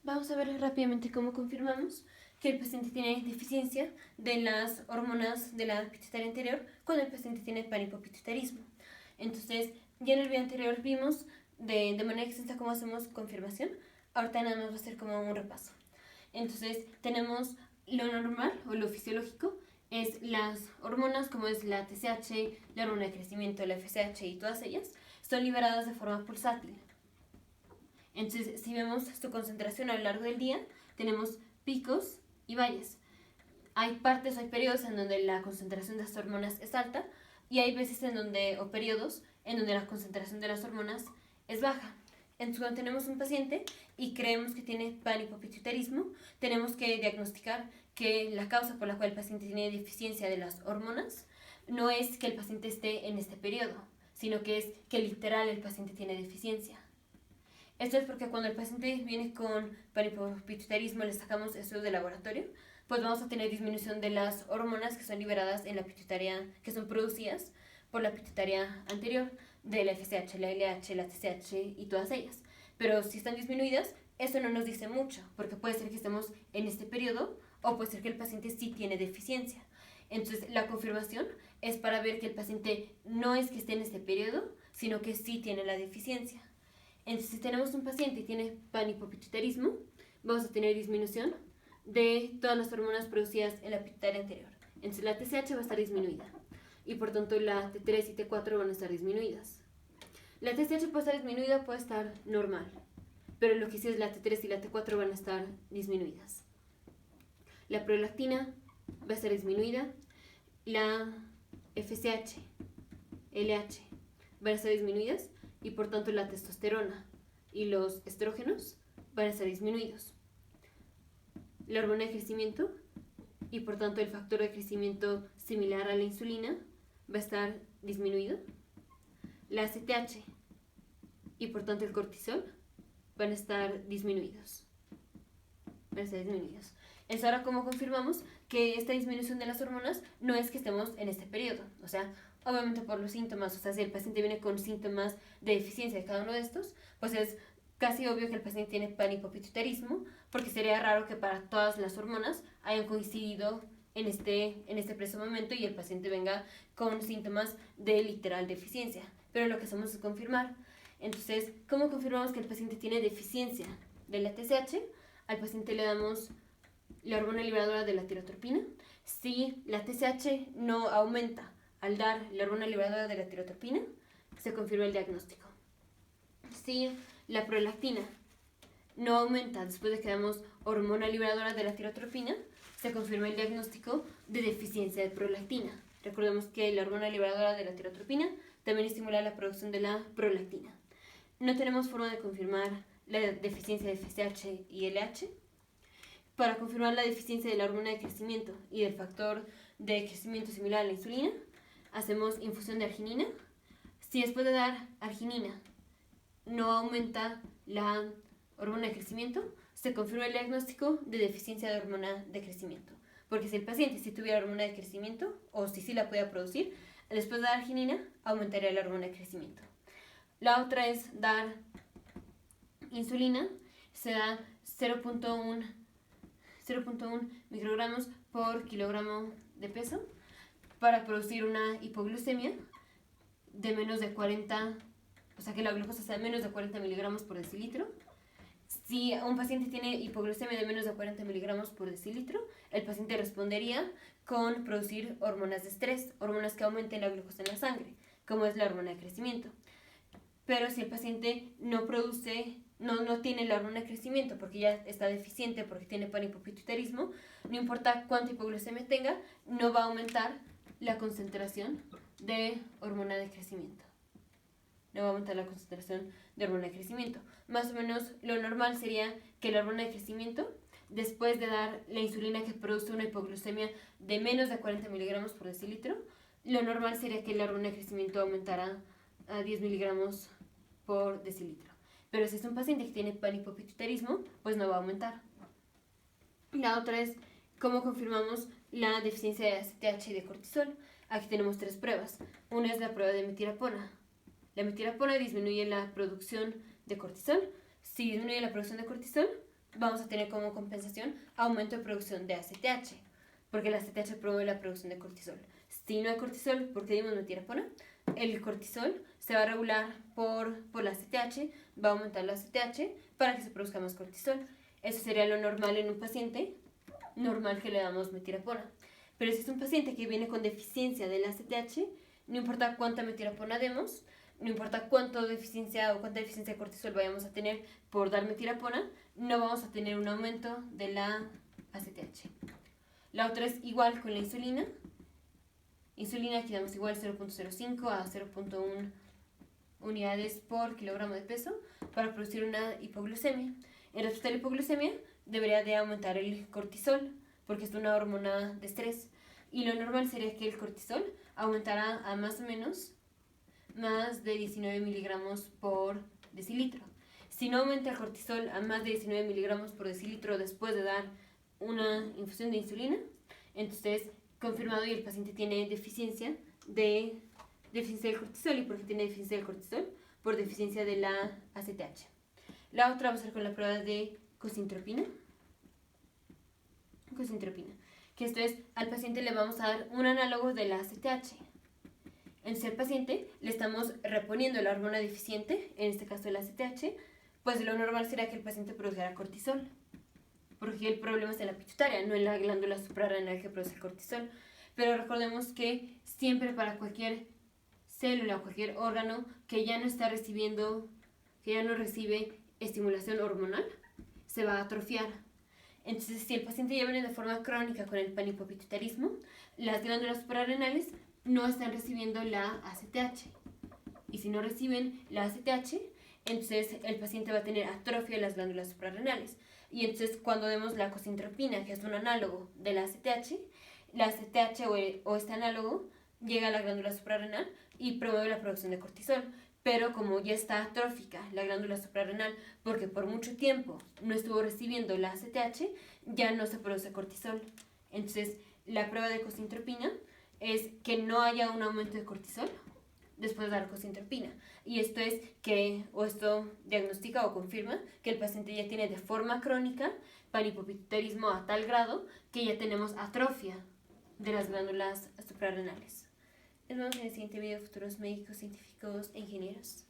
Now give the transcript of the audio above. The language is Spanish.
Vamos a ver rápidamente cómo confirmamos que el paciente tiene deficiencia de las hormonas de la pituitaria anterior cuando el paciente tiene panhipopituitarismo. Entonces, ya en el video anterior vimos de manera extensa cómo hacemos confirmación. Ahorita nada más va a ser como un repaso. Entonces, tenemos lo normal o lo fisiológico, es las hormonas como es la TSH, la hormona de crecimiento, la FSH y todas ellas, son liberadas de forma pulsátil. Entonces, si vemos su concentración a lo largo del día, tenemos picos y valles. Hay partes, hay periodos en donde la concentración de las hormonas es alta y hay veces o periodos en donde la concentración de las hormonas es baja. Entonces, cuando tenemos un paciente y creemos que tiene panhipopituitarismo, tenemos que diagnosticar que la causa por la cual el paciente tiene deficiencia de las hormonas no es que el paciente esté en este periodo, sino que es que literal el paciente tiene deficiencia. Esto es porque cuando el paciente viene con panhipopituitarismo, le sacamos estudios de laboratorio, pues vamos a tener disminución de las hormonas que son liberadas en la pituitaria, que son producidas por la pituitaria anterior, de la FSH, la LH, la TSH y todas ellas. Pero si están disminuidas, eso no nos dice mucho, porque puede ser que estemos en este periodo o puede ser que el paciente sí tiene deficiencia. Entonces, la confirmación es para ver que el paciente no es que esté en este periodo, sino que sí tiene la deficiencia. Entonces, si tenemos un paciente y tiene panhipopituitarismo, vamos a tener disminución de todas las hormonas producidas en la pituitaria anterior. Entonces, la TSH va a estar disminuida y por tanto la T3 y T4 van a estar disminuidas. La TSH puede estar disminuida, puede estar normal, pero lo que sí es la T3 y la T4 van a estar disminuidas. La prolactina va a estar disminuida, la FSH, LH van a estar disminuidas y por tanto la testosterona y los estrógenos van a estar disminuidos. La hormona de crecimiento y por tanto el factor de crecimiento similar a la insulina va a estar disminuido. La ACTH y por tanto el cortisol van a estar disminuidos. Entonces, ahora, ¿cómo confirmamos que esta disminución de las hormonas no es que estemos en este periodo? O sea, obviamente por los síntomas, o sea, si el paciente viene con síntomas de deficiencia de cada uno de estos, pues es casi obvio que el paciente tiene panhipopituitarismo, porque sería raro que para todas las hormonas hayan coincidido en este preciso momento y el paciente venga con síntomas de literal deficiencia. Pero lo que hacemos es confirmar. Entonces, ¿cómo confirmamos que el paciente tiene deficiencia de la TSH? Al paciente le damos la hormona liberadora de la tirotropina. Si la TSH no aumenta al dar la hormona liberadora de la tirotropina, se confirma el diagnóstico. Si la prolactina no aumenta después de que damos hormona liberadora de la tirotropina, se confirma el diagnóstico de deficiencia de prolactina. Recordemos que la hormona liberadora de la tirotropina también estimula la producción de la prolactina. No tenemos forma de confirmar la deficiencia de FSH y LH. Para confirmar la deficiencia de la hormona de crecimiento y del factor de crecimiento similar a la insulina, hacemos infusión de arginina. Si después de dar arginina no aumenta la hormona de crecimiento, se confirma el diagnóstico de deficiencia de hormona de crecimiento. Porque si el paciente sí tuviera hormona de crecimiento, o si sí la podía producir, después de dar arginina, aumentaría la hormona de crecimiento. La otra es dar insulina, se da 0.1 microgramos por kilogramo de peso para producir una hipoglucemia de menos de 40, o sea que la glucosa sea menos de 40 miligramos por decilitro. Si un paciente tiene hipoglucemia de menos de 40 miligramos por decilitro, el paciente respondería con producir hormonas de estrés, hormonas que aumenten la glucosa en la sangre, como es la hormona de crecimiento. Pero si el paciente no tiene la hormona de crecimiento porque ya está deficiente, porque tiene panhipopituitarismo, no importa cuánta hipoglucemia tenga, no va a aumentar la concentración de hormona de crecimiento. No va a aumentar la concentración de hormona de crecimiento. Más o menos lo normal sería que la hormona de crecimiento, después de dar la insulina que produce una hipoglucemia de menos de 40 miligramos por decilitro, lo normal sería que la hormona de crecimiento aumentara a 10 miligramos por decilitro. Pero si es un paciente que tiene panhipopituitarismo, pues no va a aumentar. La otra es cómo confirmamos la deficiencia de ACTH y de cortisol. Aquí tenemos 3 pruebas. Una es la prueba de metilapona. La metilapona disminuye la producción de cortisol. Si disminuye la producción de cortisol, vamos a tener como compensación aumento de producción de ACTH, porque la ACTH promueve la producción de cortisol. Si no hay cortisol, porque dimos metilapona, el cortisol se va a regular por la ACTH, va a aumentar la ACTH para que se produzca más cortisol. Eso sería lo normal en un paciente normal que le damos metilapona. Pero si es un paciente que viene con deficiencia de la ACTH, no importa cuánta metilapona demos, no importa cuánta deficiencia de cortisol vayamos a tener por dar metilapona, no vamos a tener un aumento de la ACTH. La otra es igual con la insulina. Insulina aquí damos igual 0.05 a 0.1 unidades por kilogramo de peso para producir una hipoglucemia. En respuesta a la hipoglucemia debería de aumentar el cortisol porque es una hormona de estrés y lo normal sería que el cortisol aumentara a más o menos más de 19 miligramos por decilitro. Si no aumenta el cortisol a más de 19 miligramos por decilitro después de dar una infusión de insulina, entonces confirmado y el paciente tiene deficiencia del cortisol. ¿Y por qué tiene deficiencia del cortisol? Por deficiencia de la ACTH. La otra va a ser con la prueba de cosintropina, que esto es, al paciente le vamos a dar un análogo de la ACTH. Entonces al paciente le estamos reponiendo la hormona deficiente, en este caso la ACTH, pues lo normal será que el paciente produjera cortisol, porque el problema es en la pituitaria, no en la glándula suprarrenal que produce el cortisol. Pero recordemos que siempre para cualquier célula o cualquier órgano que ya no está recibiendo, que ya no recibe estimulación hormonal, se va a atrofiar. Entonces, si el paciente ya viene de forma crónica con el panhipopituitarismo, las glándulas suprarrenales no están recibiendo la ACTH. Y si no reciben la ACTH, entonces el paciente va a tener atrofia de las glándulas suprarrenales. Y entonces cuando demos la cosintropina, que es un análogo de la ACTH o este análogo llega a la glándula suprarrenal y promueve la producción de cortisol. Pero como ya está atrófica la glándula suprarrenal porque por mucho tiempo no estuvo recibiendo la ACTH, ya no se produce cortisol. Entonces la prueba de cosintropina es que no haya un aumento de cortisol después de dar cosintropina. Y esto es que, o esto diagnostica o confirma que el paciente ya tiene de forma crónica panhipopituitarismo a tal grado que ya tenemos atrofia de las glándulas suprarrenales. Nos vemos en el siguiente video, futuros médicos, científicos e ingenieros.